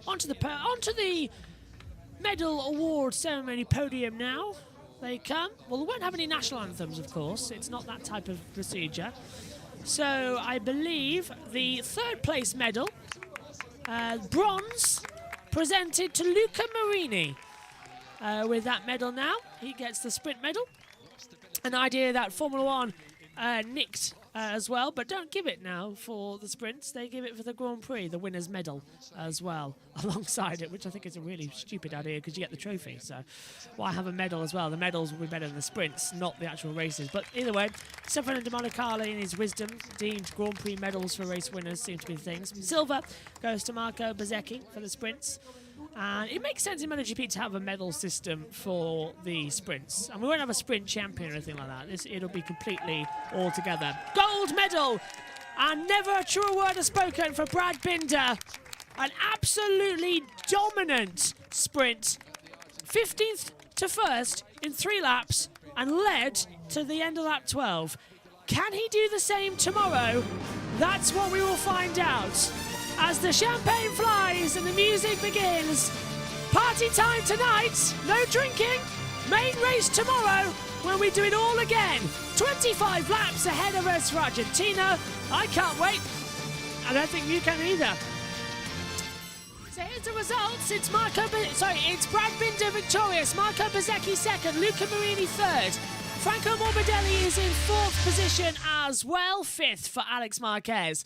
Onto the medal award ceremony podium now. They come. Well, we won't have any national anthems, of course. It's not that type of procedure. So I believe the third place medal, bronze, presented to Luca Marini. With that medal now, he gets the sprint medal. An idea that Formula One nicked as well, but don't give it now for the sprints. They give it for the Grand Prix, the winner's medal as well, alongside it, which I think is a really stupid idea because you get the trophy. So why have a medal as well? The medals will be better than the sprints, not the actual races. But either way, Stefano Domenicali, in his wisdom, deemed Grand Prix medals for race winners seem to be things. Silver goes to Marco Bezzecchi for the sprints. And it makes sense in MotoGP to have a medal system for the sprints. And we won't have a sprint champion or anything like that. It'll be completely all together. Gold medal! And never a truer word is spoken for Brad Binder. An absolutely dominant sprint. 15th to 1st in 3 laps and led to the end of lap 12. Can he do the same tomorrow? That's what we will find out. As the champagne flies and the music begins. Party time tonight, no drinking. Main race tomorrow when we do it all again. 25 laps ahead of us for Argentina. I can't wait. I don't think you can either. So here's the results. It's it's Brad Binder victorious, Marco Bezzecchi second, Luca Marini third. Franco Morbidelli is in 4th position as well, 5th for Alex Marquez.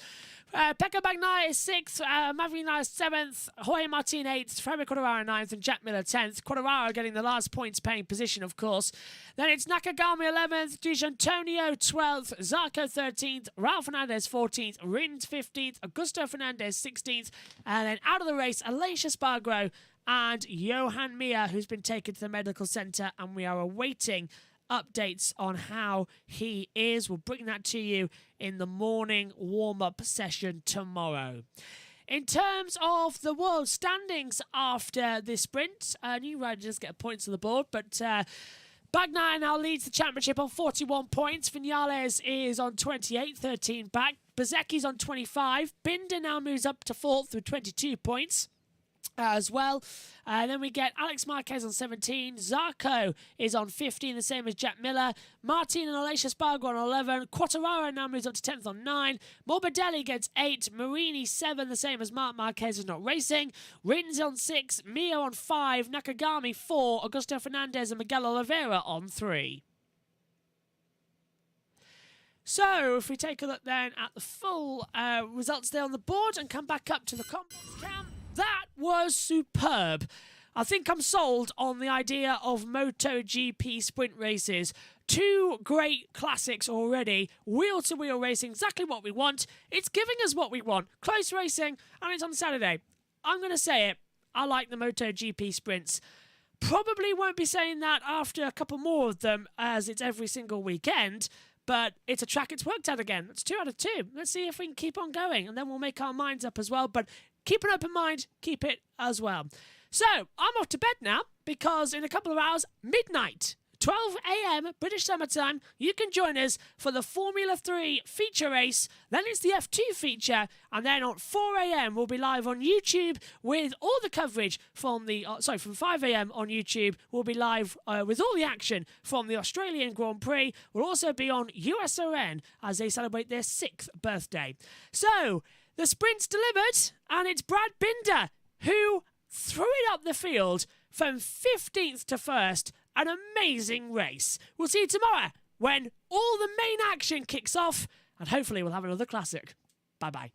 Pecco Bagnaia is 6th, Maverick is 7th, Jorge Martin 8th, Fabio Quartararo 9th, and Jack Miller 10th. Quartararo getting the last points-paying position, of course. Then it's Nakagami 11th, D'Antonio 12th, Zarco 13th, Raul Fernandez 14th, Rins 15th, Augusto Fernandez 16th, and then out of the race, Aleix Espargaro and Johan Mir, who's been taken to the medical centre, and we are awaiting updates on how he is. We'll bring that to you in the morning warm-up session tomorrow. In terms of the world standings after this sprint, new riders get points on the board, but Bagnaia now leads the championship on 41 points. Vinales is on 28, 13 back. Bezzecchi's on 25. Binder now moves up to 4th with 22 points. As well. Then we get Alex Marquez on 17. Zarco is on 15, the same as Jack Miller. Martin and Aleix Espargaro on 11. Quartararo now moves up to 10th on 9. Morbidelli gets 8. Marini 7, the same as Marc Marquez, is not racing. Rins on 6. Mio on 5. Nakagami 4. Augusto Fernandez and Miguel Oliveira on 3. So, if we take a look then at the full results there on the board and come back up to the complex cam, that was superb. I think I'm sold on the idea of MotoGP sprint races. 2 great classics already. Wheel-to-wheel racing, exactly what we want. It's giving us what we want. Close racing, and it's on Saturday. I'm going to say it. I like the MotoGP sprints. Probably won't be saying that after a couple more of them, as it's every single weekend. But it's a track it's worked at again. It's 2 out of 2. Let's see if we can keep on going, and then we'll make our minds up as well. But keep an open mind, keep it as well. So, I'm off to bed now, because in a couple of hours, midnight, 12 a.m. British summertime, you can join us for the Formula 3 feature race. Then it's the F2 feature, and then at 4 a.m. we'll be live on YouTube with all the coverage from the... from 5 a.m. on YouTube, we'll be live with all the action from the Australian Grand Prix. We'll also be on USON as they celebrate their 6th birthday. So, the sprint's delivered, and it's Brad Binder who threw it up the field from 15th to 1st. An amazing race. We'll see you tomorrow when all the main action kicks off, and hopefully we'll have another classic. Bye-bye.